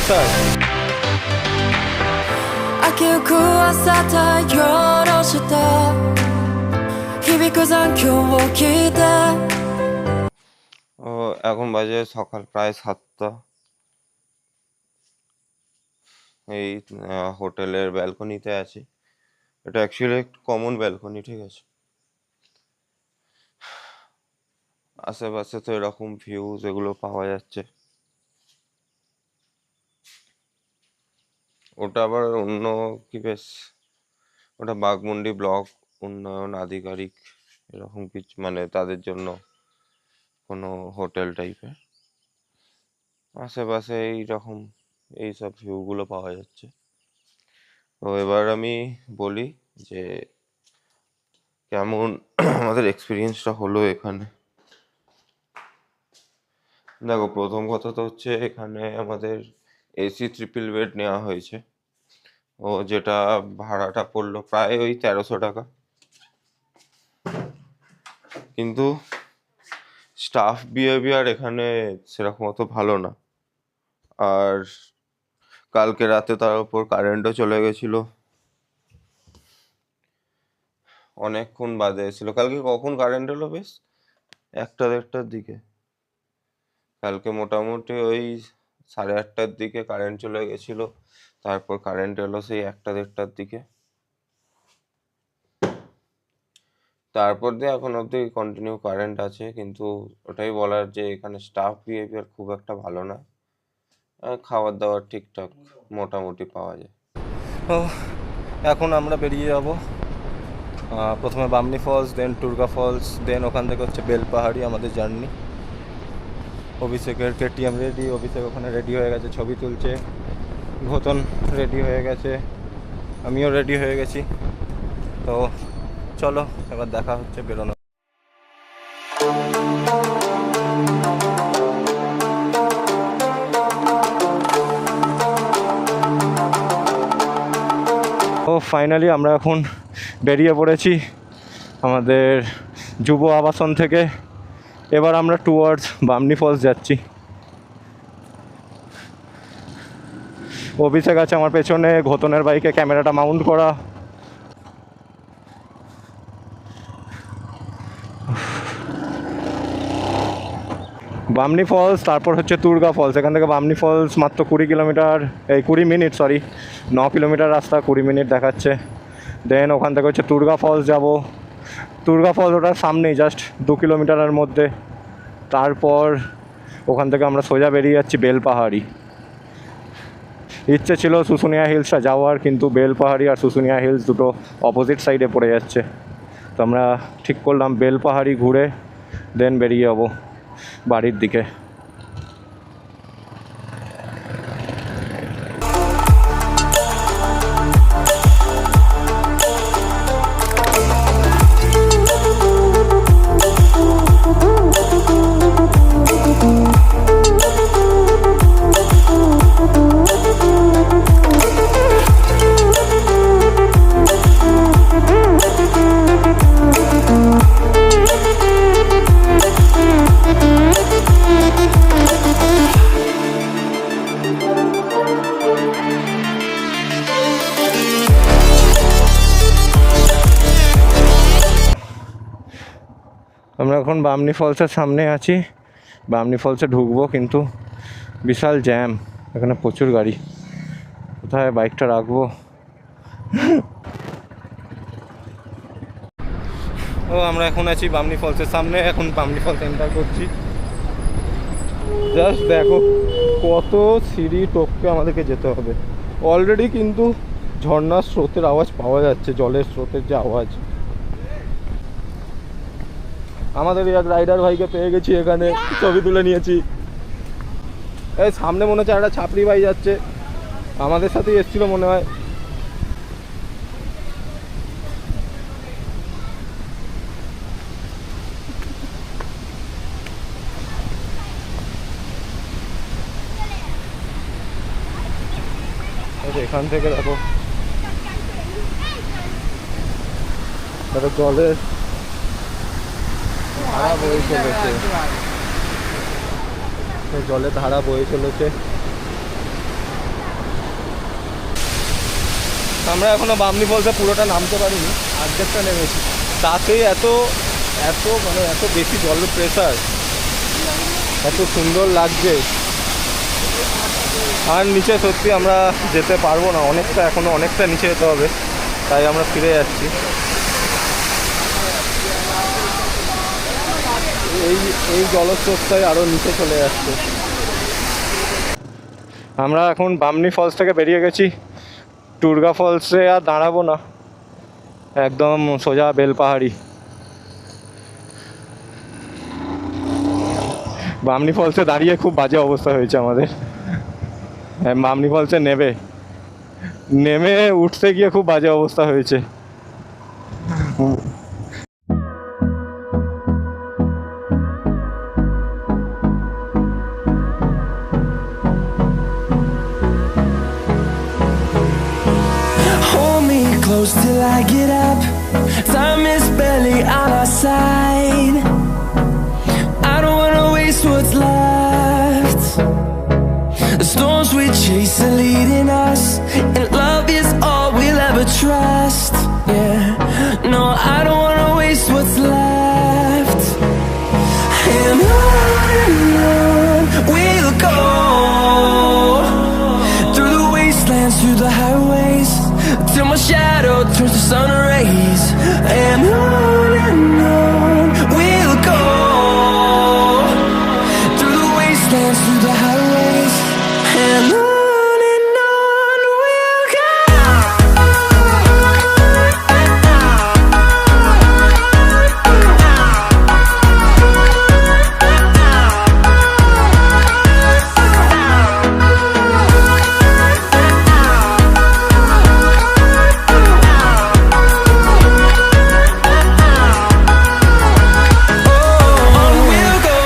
프로페সর। ও এখন বাজে সকাল প্রায় 7টা। এই হোটেলের ব্যালকনিতে আছি। এটা অ্যাকচুয়ালি একটা কমন ব্যালকনি, ঠিক আছে। আশেপাশে তো এরকম ভিউজ এগুলো পাওয়া যাচ্ছে। ওটা আবার অন্য কি বেশ, ওটা বাঘমুন্ডি ব্লক উন্নয়ন আধিকারিক এরকম কিছু, মানে তাদের জন্য কোনো হোটেল টাইপের। আশেপাশে এইরকম এইসব ভিউগুলো পাওয়া যাচ্ছে। তো এবার আমি বলি যে কেমন আমাদের এক্সপিরিয়েন্সটা হলো এখানে। দেখো, প্রথম কথা তো হচ্ছে এখানে আমাদের এসি ট্রিপল বেড নেওয়া হয়েছে। ও যেটা ভাড়াটা পড়লো প্রায় ওই 1300 টাকা। কিন্তু স্টাফ বিহেভিয়ার এখানে সেরকম অত ভালো না। আর কালকে রাতে তার উপর কারেন্টও চলে গেছিল, অনেকক্ষণ বাদে এসেছিল। কালকে কখন কারেন্ট এলো? বেশ 1টা-1:30টার দিকে। কালকে মোটামুটি ওই 8:30টার দিকে কারেন্ট চলে গেছিল, তারপর কারেন্ট এলো সেই 1টা-1:30টার দিকে। তারপর দিয়ে এখন অবধি কন্টিনিউ কারেন্ট আছে, কিন্তু ওটাই বলার যে এখানে স্টাফ বিহেভিয়ার খুব একটা ভালো না। খাবার দাবার ঠিকঠাক মোটামুটি পাওয়া যায়। তো এখন আমরা বেরিয়ে যাব, প্রথমে বামনি ফলস, দেন টুরগা ফলস, দেন ওখান থেকে হচ্ছে বেলপাহাড়ি আমাদের জার্নি। অভিষেকের কেটিএম রেডি, অভিষেক ওখানে রেডি হয়ে গেছে, ছবি তুলছে। ঘোতন রেডি হয়ে গেছে, আমিও রেডি হয়ে গেছি। তো চলো এবার দেখা হচ্ছে বেরোনো। তো ফাইনালি আমরা এখন বেরিয়ে পড়েছি আমাদের যুব আবাসন থেকে। এবার আমরা টুয়ার্ডস বামনি ফলস যাচ্ছি। অভিষেক আছে আমার পেছনে, ঘোতনের বাইকে ক্যামেরাটা মাউন্ট করা। বামনি ফলস, তারপর হচ্ছে টুরগা ফলস। এখান থেকে বামনি ফলস মাত্র 20 কিলোমিটার, 20 মিনিট, সরি 9 কিলোমিটার রাস্তা, 20 মিনিট দেখাচ্ছে। দেন ওখান থেকে হচ্ছে টুরগা ফলস যাব। টুরগা ফলস ওটার সামনেই, জাস্ট 2 কিলোমিটারের মধ্যে। তারপর ওখান থেকে আমরা সোজা বেরিয়ে যাচ্ছি বেলপাহাড়ি। ইচ্ছে ছিল শুশুনিয়া হিলসটা যাওয়ার, কিন্তু বেলপাহাড়ি আর শুশুনিয়া হিলস দুটো অপোজিট সাইডে পড়ে যাচ্ছে। তো আমরা ঠিক করলাম বেলপাহাড়ি ঘুরে দেন বেরিয়ে যাবো বাড়ির দিকে। আমরা এখন বামনি ফলসের সামনে আছি, বামনি ফলসে ঢুকবো, কিন্তু বিশাল জ্যাম, এখানে প্রচুর গাড়ি। কোথায় বাইকটা রাখবো? ও আমরা এখন আছি বামনি ফলসের সামনে, এখন বামনি ফলস এন্টার করছি। জাস্ট দেখো কত সিঁড়ি টপকে আমাদেরকে যেতে হবে। অলরেডি কিন্তু ঝর্ণার স্রোতের আওয়াজ পাওয়া যাচ্ছে, জলের স্রোতের যে আওয়াজ। আমাদের এক রাইডার ভাইকে পেয়ে গেছি, এখানে ছবি তুলে নিয়েছি। এই সামনে মনে হচ্ছে একটা ছাপড়ি ভাই যাচ্ছে, আমাদের সাথেই এসেছিল মনে হয়। এখান থেকে দেখো জলের ধারা বয়ে চলেছে, জলের ধারা বয়ে চলেছে। আমরা এখনো বামনি ফলসে পুরোটা নামতে পারিনি, আর্ধেকটা নেমেছি। তাতেই এত এত মানে এত বেশি জলের প্রেশার, এত সুন্দর লাগছে। আর নিচে সত্যি আমরা যেতে পারবো না, অনেকটা এখনো অনেকটা নিচে যেতে হবে, তাই আমরা ফিরে যাচ্ছি। এই জলস্রোতটাই আরও নিচে চলে যাচ্ছে। আমরা এখন বামনি ফলস থেকে বেরিয়ে গেছি, টুরগা ফলসে আর দাঁড়াবো না, একদম সোজা বেলপাহাড়ি। বামনি ফলসে দাঁড়িয়ে খুব বাজে অবস্থা হয়েছে আমাদের। বামনি ফলসে নেমে উঠতে গিয়ে খুব বাজে অবস্থা হয়েছে। Hold me close till I get up. Time is barely on our side. I don't wanna waste what's left. The storms we chase are leading us, and love is all we'll ever trust. Yeah, no, I don't wanna waste what's left. And on we'll go, through the wastelands, through the highways, till my shadow turns to sun rays. And on we'll go, through the wastelands, through the highways, and on we'll go. On we'll go,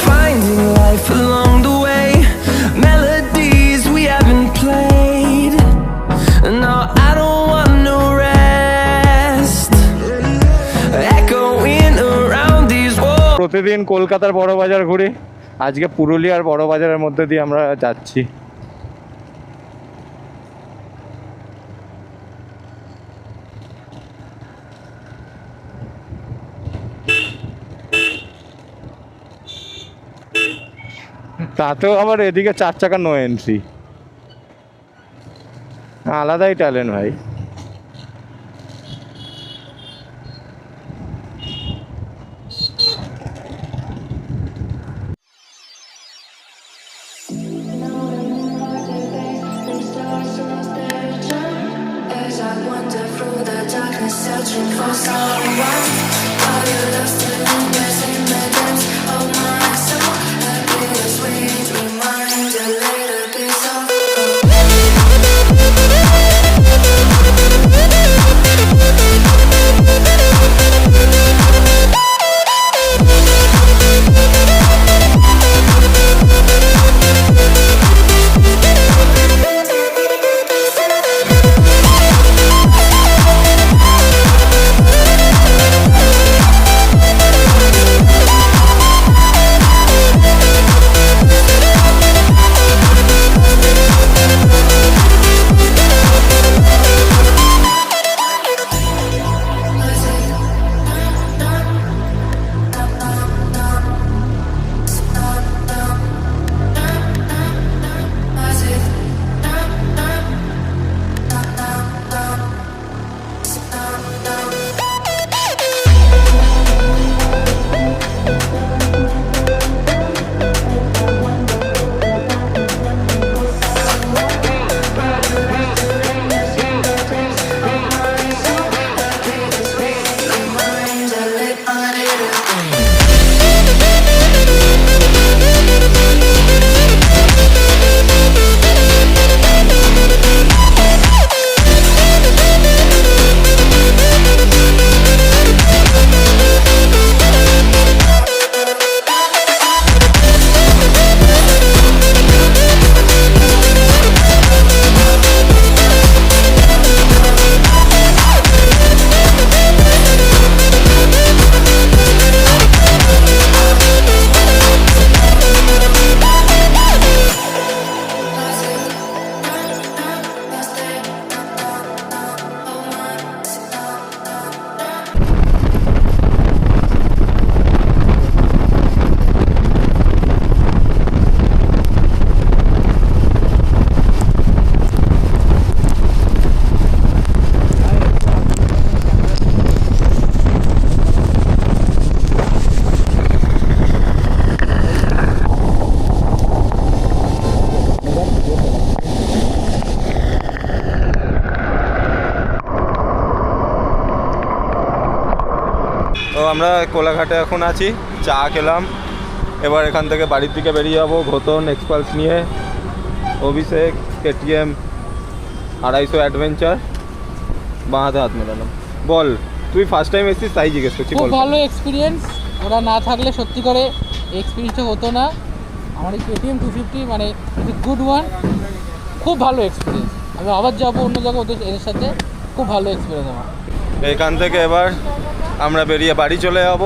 finding life along the way, melodies we haven't played. No, I don't want no rest, echoing around these walls. প্রতিদিন কলকাতার বড় বাজার ঘুরি, আজকে পুরুলিয়ার বড় বাজারের মধ্যে দিয়ে আমরা যাচ্ছি। তাতেও আবার এদিকে 4 চাকা নো এন্ট্রি, আলাদাই ট্যালেন্ট ভাই। As I wander through the darkness, searching for someone. All your love still lingers in the depths of my soul. A bittersweet reminder, little piece of আমরা কোলাঘাটে এখন আছি, চা খেলাম, এবার এখান থেকে বাড়ির দিকে বেরিয়ে যাবো ঘোতন এক্সপালস নিয়ে, অভিষেক KTM 250 অ্যাডভেঞ্চার। বাঁ হাতে হাত মেলালাম। বল, তুই ফার্স্ট টাইম এসেছিস তাই জিজ্ঞেস করছি, খুব বল। ভালো এক্সপিরিয়েন্স, ওরা না থাকলে সত্যি করে এক্সপিরিয়েন্সটা হতো না। আমার এই KTM 250 মানে গুড ওয়ান, খুব ভালো এক্সপিরিয়েন্স। আমি আবার যাবো অন্য জায়গায় ওদের এর সাথে, খুব ভালো এক্সপিরিয়েন্স আমার। এখান থেকে এবার আমরা বেরিয়ে বাড়ি চলে যাব।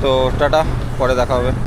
তো টাটা, পরে দেখা হবে।